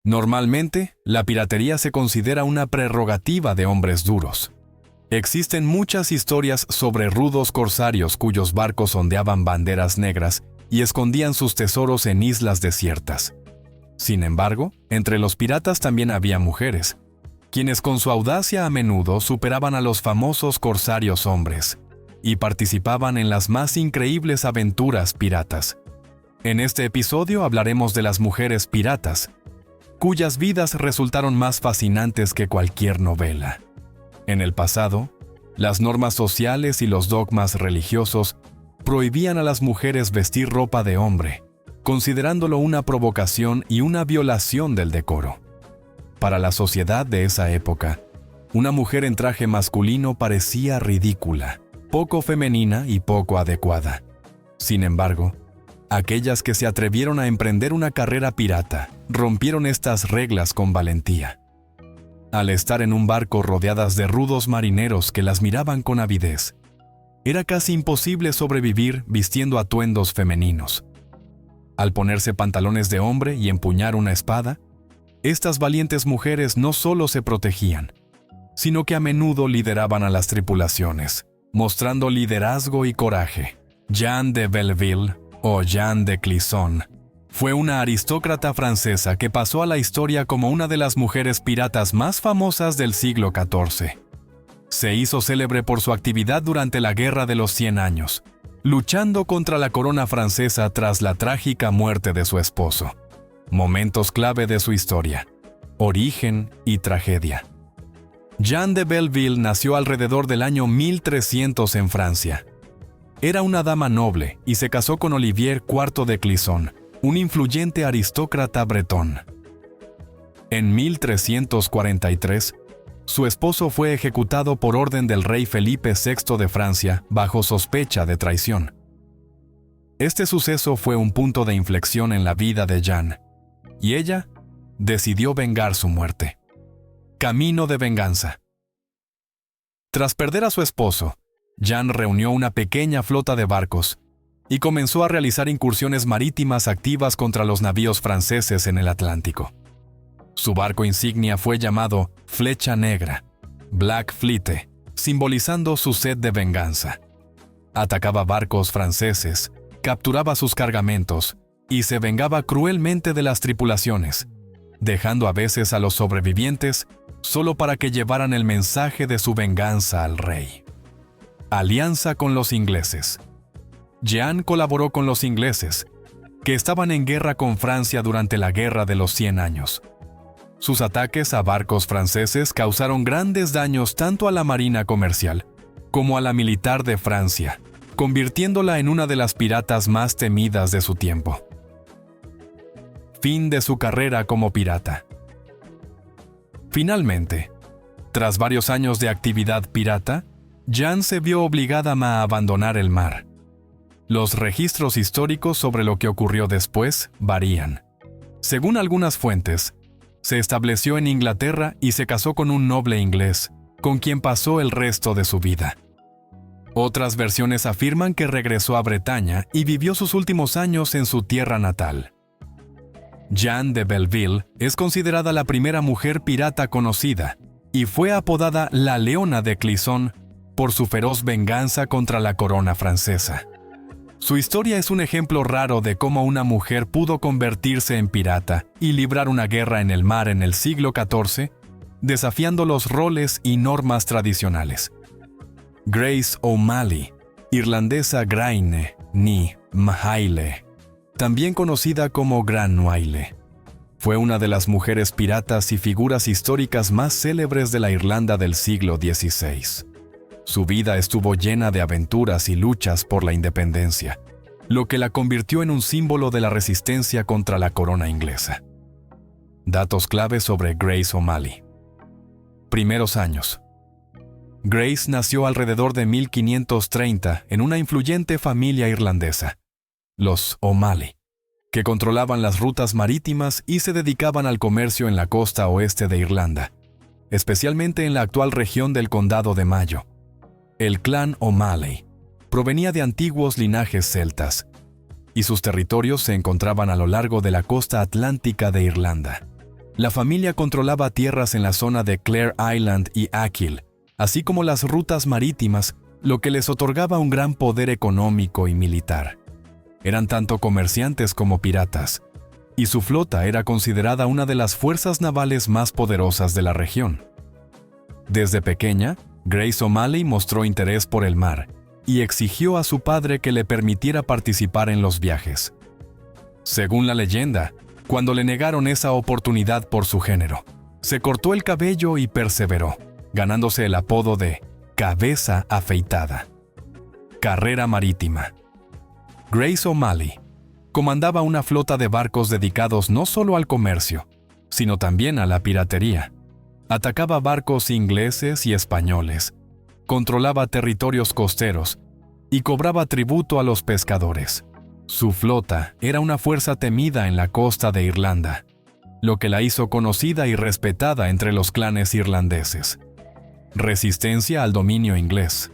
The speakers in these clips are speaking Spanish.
Normalmente, la piratería se considera una prerrogativa de hombres duros. Existen muchas historias sobre rudos corsarios cuyos barcos ondeaban banderas negras y escondían sus tesoros en islas desiertas. Sin embargo, entre los piratas también había mujeres, quienes con su audacia a menudo superaban a los famosos corsarios hombres y participaban en las más increíbles aventuras piratas. En este episodio hablaremos de las mujeres piratas, cuyas vidas resultaron más fascinantes que cualquier novela. En el pasado, las normas sociales y los dogmas religiosos prohibían a las mujeres vestir ropa de hombre, considerándolo una provocación y una violación del decoro. Para la sociedad de esa época, una mujer en traje masculino parecía ridícula, poco femenina y poco adecuada. Sin embargo, aquellas que se atrevieron a emprender una carrera pirata rompieron estas reglas con valentía. Al estar en un barco rodeadas de rudos marineros que las miraban con avidez, era casi imposible sobrevivir vistiendo atuendos femeninos. Al ponerse pantalones de hombre y empuñar una espada, estas valientes mujeres no solo se protegían, sino que a menudo lideraban a las tripulaciones, mostrando liderazgo y coraje. Jeanne de Belleville, o Jeanne de Clisson, fue una aristócrata francesa que pasó a la historia como una de las mujeres piratas más famosas del siglo XIV. Se hizo célebre por su actividad durante la Guerra de los 100 años, luchando contra la corona francesa tras la trágica muerte de su esposo. Momentos clave de su historia: origen y tragedia. Jeanne de Belleville nació alrededor del año 1300 en Francia. Era una dama noble y se casó con Olivier IV de Clisson, un influyente aristócrata bretón. En 1343, su esposo fue ejecutado por orden del rey Felipe VI de Francia bajo sospecha de traición. Este suceso fue un punto de inflexión en la vida de Jeanne, y ella decidió vengar su muerte. Camino de venganza. Tras perder a su esposo, Jeanne reunió una pequeña flota de barcos y comenzó a realizar incursiones marítimas activas contra los navíos franceses en el Atlántico. Su barco insignia fue llamado Flecha Negra, Black Fleet, simbolizando su sed de venganza. Atacaba barcos franceses, capturaba sus cargamentos y se vengaba cruelmente de las tripulaciones, dejando a veces a los sobrevivientes solo para que llevaran el mensaje de su venganza al rey. Alianza con los ingleses. Jeanne colaboró con los ingleses, que estaban en guerra con Francia durante la Guerra de los 100 años. Sus ataques a barcos franceses causaron grandes daños tanto a la marina comercial como a la militar de Francia, convirtiéndola en una de las piratas más temidas de su tiempo. Fin de su carrera como pirata. Finalmente, tras varios años de actividad pirata, Jeanne se vio obligada a abandonar el mar. Los registros históricos sobre lo que ocurrió después varían. Según algunas fuentes, se estableció en Inglaterra y se casó con un noble inglés, con quien pasó el resto de su vida. Otras versiones afirman que regresó a Bretaña y vivió sus últimos años en su tierra natal. Jeanne de Belleville es considerada la primera mujer pirata conocida y fue apodada la Leona de Clisson por su feroz venganza contra la corona francesa. Su historia es un ejemplo raro de cómo una mujer pudo convertirse en pirata y librar una guerra en el mar en el siglo XIV, desafiando los roles y normas tradicionales. Grace O'Malley, irlandesa Graine ni Mahaile, también conocida como Gran Noailles, fue una de las mujeres piratas y figuras históricas más célebres de la Irlanda del siglo XVI. Su vida estuvo llena de aventuras y luchas por la independencia, lo que la convirtió en un símbolo de la resistencia contra la corona inglesa. Datos clave sobre Grace O'Malley. Primeros años. Grace nació alrededor de 1530 en una influyente familia irlandesa, los O'Malley, que controlaban las rutas marítimas y se dedicaban al comercio en la costa oeste de Irlanda, especialmente en la actual región del Condado de Mayo. El clan O'Malley provenía de antiguos linajes celtas, y sus territorios se encontraban a lo largo de la costa atlántica de Irlanda. La familia controlaba tierras en la zona de Clare Island y Achill, así como las rutas marítimas, lo que les otorgaba un gran poder económico y militar. Eran tanto comerciantes como piratas, y su flota era considerada una de las fuerzas navales más poderosas de la región. Desde pequeña, Grace O'Malley mostró interés por el mar y exigió a su padre que le permitiera participar en los viajes. Según la leyenda, cuando le negaron esa oportunidad por su género, se cortó el cabello y perseveró, ganándose el apodo de cabeza afeitada. Carrera marítima. Grace O'Malley comandaba una flota de barcos dedicados no solo al comercio, sino también a la piratería. Atacaba barcos ingleses y españoles, controlaba territorios costeros y cobraba tributo a los pescadores. Su flota era una fuerza temida en la costa de Irlanda, lo que la hizo conocida y respetada entre los clanes irlandeses. Resistencia al dominio inglés.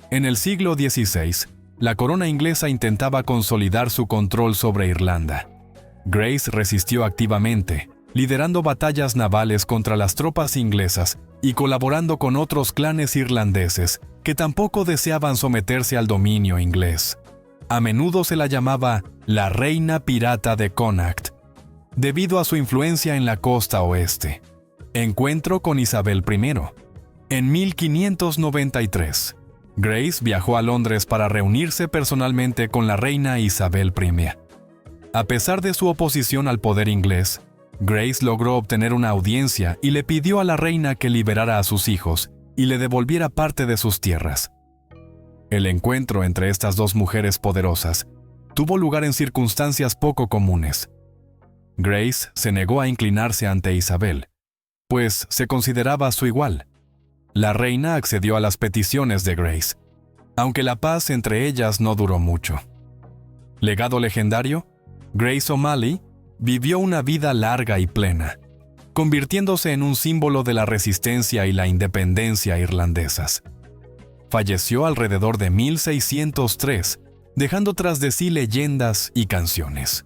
En el siglo XVI, la corona inglesa intentaba consolidar su control sobre Irlanda. Grace resistió activamente, liderando batallas navales contra las tropas inglesas y colaborando con otros clanes irlandeses que tampoco deseaban someterse al dominio inglés. A menudo se la llamaba la Reina Pirata de Connacht, debido a su influencia en la costa oeste. Encuentro con Isabel I. En 1593, Grace viajó a Londres para reunirse personalmente con la reina Isabel I. A pesar de su oposición al poder inglés, Grace logró obtener una audiencia y le pidió a la reina que liberara a sus hijos y le devolviera parte de sus tierras. El encuentro entre estas dos mujeres poderosas tuvo lugar en circunstancias poco comunes. Grace se negó a inclinarse ante Isabel, pues se consideraba su igual. La reina accedió a las peticiones de Grace, aunque la paz entre ellas no duró mucho. Legado legendario, Grace O'Malley vivió una vida larga y plena, convirtiéndose en un símbolo de la resistencia y la independencia irlandesas. Falleció alrededor de 1603, dejando tras de sí leyendas y canciones.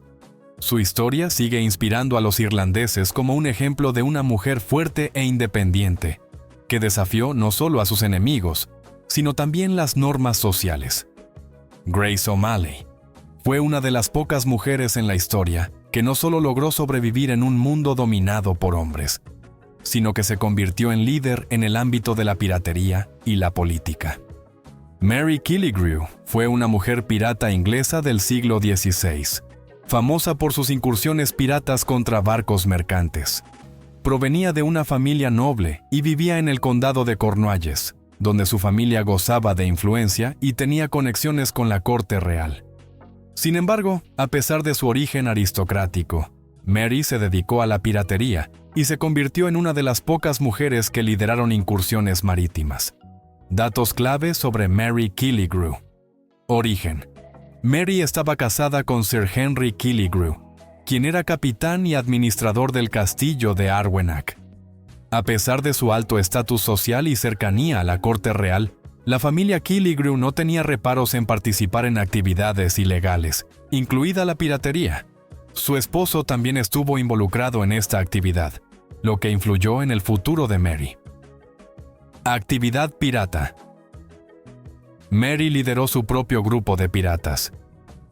Su historia sigue inspirando a los irlandeses como un ejemplo de una mujer fuerte e independiente, que desafió no solo a sus enemigos, sino también las normas sociales. Grace O'Malley fue una de las pocas mujeres en la historia que no solo logró sobrevivir en un mundo dominado por hombres, sino que se convirtió en líder en el ámbito de la piratería y la política. Mary Killigrew fue una mujer pirata inglesa del siglo XVI, famosa por sus incursiones piratas contra barcos mercantes. Provenía de una familia noble y vivía en el condado de Cornualles, donde su familia gozaba de influencia y tenía conexiones con la corte real. Sin embargo, a pesar de su origen aristocrático, Mary se dedicó a la piratería y se convirtió en una de las pocas mujeres que lideraron incursiones marítimas. Datos clave sobre Mary Killigrew. Origen. Mary estaba casada con Sir Henry Killigrew, quien era capitán y administrador del castillo de Arwenack. A pesar de su alto estatus social y cercanía a la corte real, la familia Killigrew no tenía reparos en participar en actividades ilegales, incluida la piratería. Su esposo también estuvo involucrado en esta actividad, lo que influyó en el futuro de Mary. Actividad pirata. Mary lideró su propio grupo de piratas,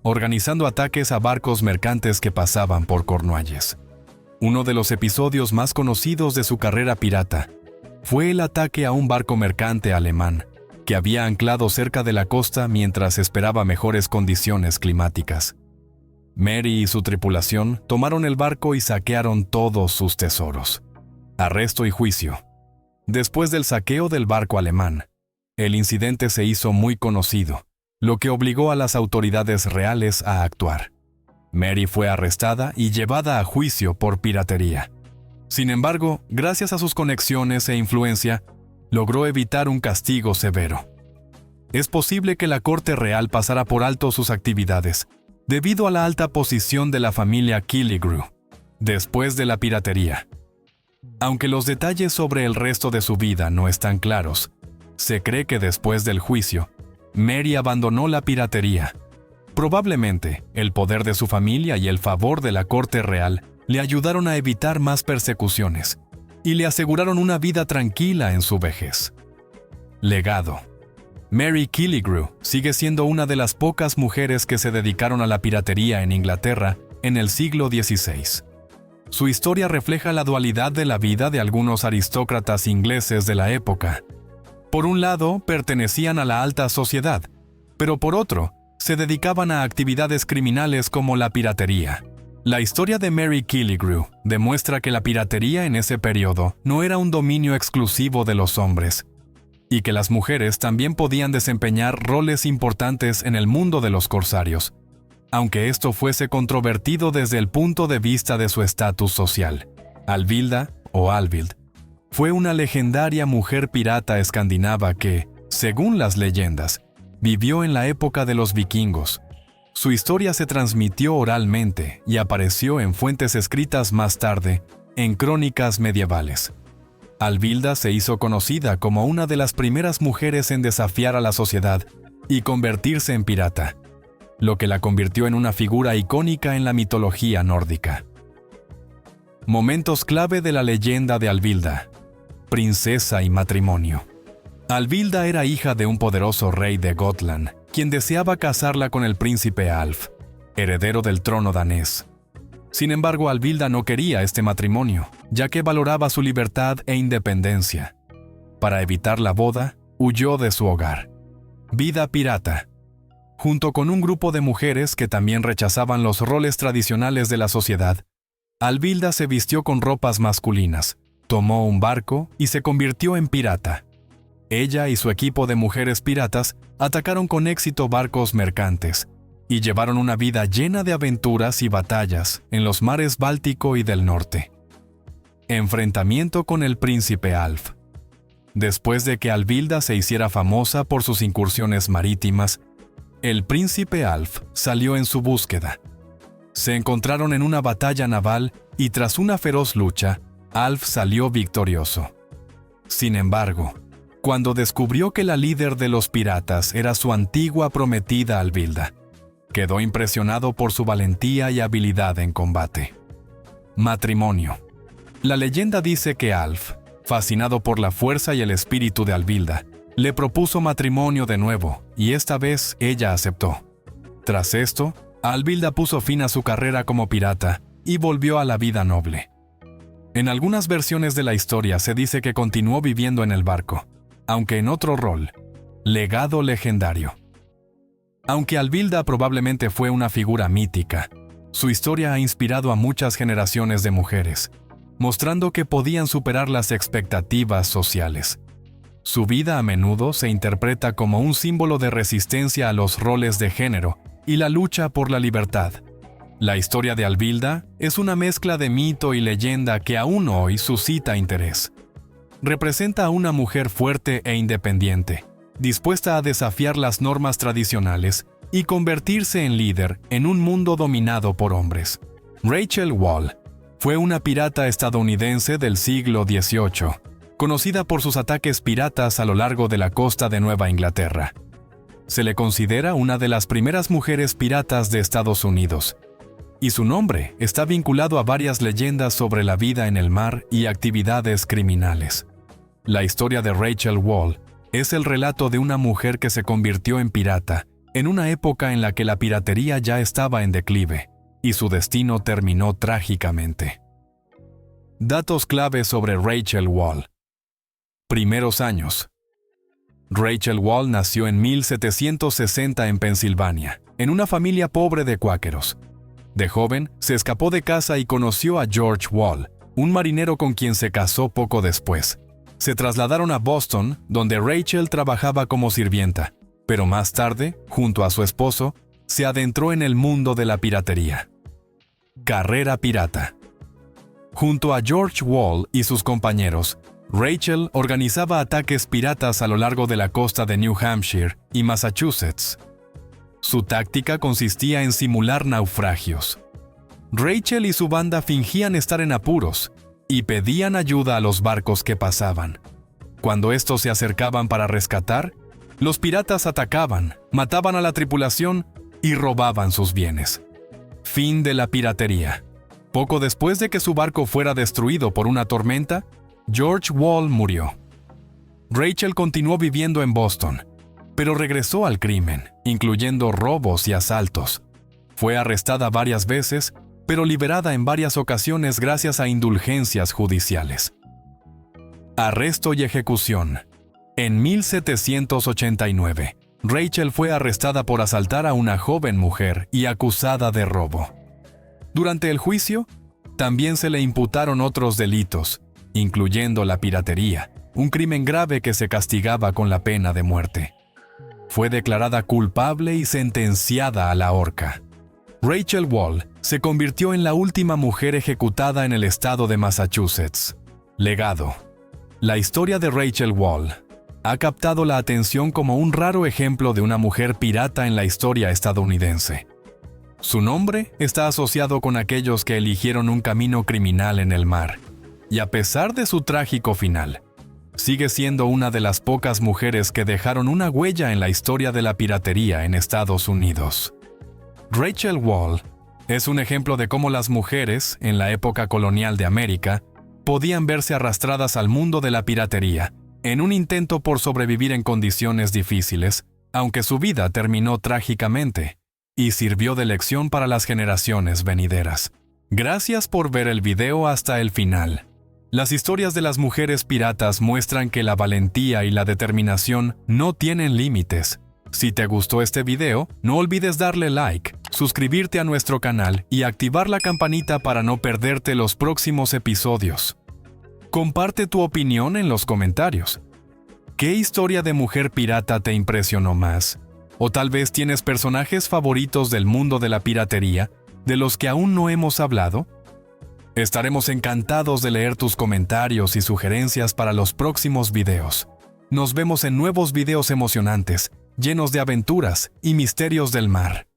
organizando ataques a barcos mercantes que pasaban por Cornualles. Uno de los episodios más conocidos de su carrera pirata fue el ataque a un barco mercante alemán que había anclado cerca de la costa mientras esperaba mejores condiciones climáticas. Mary y su tripulación tomaron el barco y saquearon todos sus tesoros. Arresto y juicio. Después del saqueo del barco alemán, el incidente se hizo muy conocido, lo que obligó a las autoridades reales a actuar. Mary fue arrestada y llevada a juicio por piratería. Sin embargo, gracias a sus conexiones e influencia, logró evitar un castigo severo. Es posible que la corte real pasara por alto sus actividades, debido a la alta posición de la familia Killigrew, después de la piratería. Aunque los detalles sobre el resto de su vida no están claros, se cree que después del juicio, Mary abandonó la piratería. Probablemente, el poder de su familia y el favor de la corte real le ayudaron a evitar más persecuciones y le aseguraron una vida tranquila en su vejez. Legado. Mary Killigrew sigue siendo una de las pocas mujeres que se dedicaron a la piratería en Inglaterra en el siglo XVI. Su historia refleja la dualidad de la vida de algunos aristócratas ingleses de la época. Por un lado, pertenecían a la alta sociedad, pero por otro, se dedicaban a actividades criminales como la piratería. La historia de Mary Killigrew demuestra que la piratería en ese periodo no era un dominio exclusivo de los hombres, y que las mujeres también podían desempeñar roles importantes en el mundo de los corsarios, aunque esto fuese controvertido desde el punto de vista de su estatus social. Alvilda, o Alvild, fue una legendaria mujer pirata escandinava que, según las leyendas, vivió en la época de los vikingos. Su historia se transmitió oralmente y apareció en fuentes escritas más tarde, en crónicas medievales. Alvilda se hizo conocida como una de las primeras mujeres en desafiar a la sociedad y convertirse en pirata, lo que la convirtió en una figura icónica en la mitología nórdica. Momentos clave de la leyenda de Alvilda. Princesa y matrimonio. Alvilda era hija de un poderoso rey de Gotland, quien deseaba casarla con el príncipe Alf, heredero del trono danés. Sin embargo, Alvilda no quería este matrimonio, ya que valoraba su libertad e independencia. Para evitar la boda, huyó de su hogar. Vida pirata. Junto con un grupo de mujeres que también rechazaban los roles tradicionales de la sociedad, Alvilda se vistió con ropas masculinas, tomó un barco y se convirtió en pirata. Ella y su equipo de mujeres piratas atacaron con éxito barcos mercantes y llevaron una vida llena de aventuras y batallas en los mares Báltico y del Norte. Enfrentamiento con el príncipe Alf. Después de que Alvilda se hiciera famosa por sus incursiones marítimas, el príncipe Alf salió en su búsqueda. Se encontraron en una batalla naval y tras una feroz lucha, Alf salió victorioso. Sin embargo, cuando descubrió que la líder de los piratas era su antigua prometida Alvilda, quedó impresionado por su valentía y habilidad en combate. Matrimonio. La leyenda dice que Alf, fascinado por la fuerza y el espíritu de Alvilda, le propuso matrimonio de nuevo, y esta vez ella aceptó. Tras esto, Alvilda puso fin a su carrera como pirata y volvió a la vida noble. En algunas versiones de la historia se dice que continuó viviendo en el barco, aunque en otro rol. Legado legendario. Aunque Alvilda probablemente fue una figura mítica, su historia ha inspirado a muchas generaciones de mujeres, mostrando que podían superar las expectativas sociales. Su vida a menudo se interpreta como un símbolo de resistencia a los roles de género y la lucha por la libertad. La historia de Alvilda es una mezcla de mito y leyenda que aún hoy suscita interés. Representa a una mujer fuerte e independiente, dispuesta a desafiar las normas tradicionales y convertirse en líder en un mundo dominado por hombres. Rachel Wall fue una pirata estadounidense del siglo XVIII, conocida por sus ataques piratas a lo largo de la costa de Nueva Inglaterra. Se le considera una de las primeras mujeres piratas de Estados Unidos, y su nombre está vinculado a varias leyendas sobre la vida en el mar y actividades criminales. La historia de Rachel Wall es el relato de una mujer que se convirtió en pirata en una época en la que la piratería ya estaba en declive, y su destino terminó trágicamente. Datos clave sobre Rachel Wall. Primeros años. Rachel Wall nació en 1760 en Pensilvania, en una familia pobre de cuáqueros. De joven, se escapó de casa y conoció a George Wall, un marinero con quien se casó poco después. Se trasladaron a Boston, donde Rachel trabajaba como sirvienta, pero más tarde, junto a su esposo, se adentró en el mundo de la piratería. Carrera pirata. Junto a George Wall y sus compañeros, Rachel organizaba ataques piratas a lo largo de la costa de New Hampshire y Massachusetts. Su táctica consistía en simular naufragios. Rachel y su banda fingían estar en apuros y pedían ayuda a los barcos que pasaban. Cuando estos se acercaban para rescatar, los piratas atacaban, mataban a la tripulación y robaban sus bienes. Fin de la piratería. Poco después de que su barco fuera destruido por una tormenta, George Wall murió. Rachel continuó viviendo en Boston, pero regresó al crimen, incluyendo robos y asaltos. Fue arrestada varias veces, pero liberada en varias ocasiones gracias a indulgencias judiciales. Arresto y ejecución. En 1789, Rachel fue arrestada por asaltar a una joven mujer y acusada de robo. Durante el juicio, también se le imputaron otros delitos, incluyendo la piratería, un crimen grave que se castigaba con la pena de muerte. Fue declarada culpable y sentenciada a la horca. Rachel Wall se convirtió en la última mujer ejecutada en el estado de Massachusetts. Legado. La historia de Rachel Wall ha captado la atención como un raro ejemplo de una mujer pirata en la historia estadounidense. Su nombre está asociado con aquellos que eligieron un camino criminal en el mar, y a pesar de su trágico final, sigue siendo una de las pocas mujeres que dejaron una huella en la historia de la piratería en Estados Unidos. Rachel Wall es un ejemplo de cómo las mujeres, en la época colonial de América, podían verse arrastradas al mundo de la piratería, en un intento por sobrevivir en condiciones difíciles, aunque su vida terminó trágicamente, y sirvió de lección para las generaciones venideras. Gracias por ver el video hasta el final. Las historias de las mujeres piratas muestran que la valentía y la determinación no tienen límites. Si te gustó este video, no olvides darle like, suscribirte a nuestro canal y activar la campanita para no perderte los próximos episodios. Comparte tu opinión en los comentarios. ¿Qué historia de mujer pirata te impresionó más? O tal vez tienes personajes favoritos del mundo de la piratería, de los que aún no hemos hablado. Estaremos encantados de leer tus comentarios y sugerencias para los próximos videos. Nos vemos en nuevos videos emocionantes, llenos de aventuras y misterios del mar.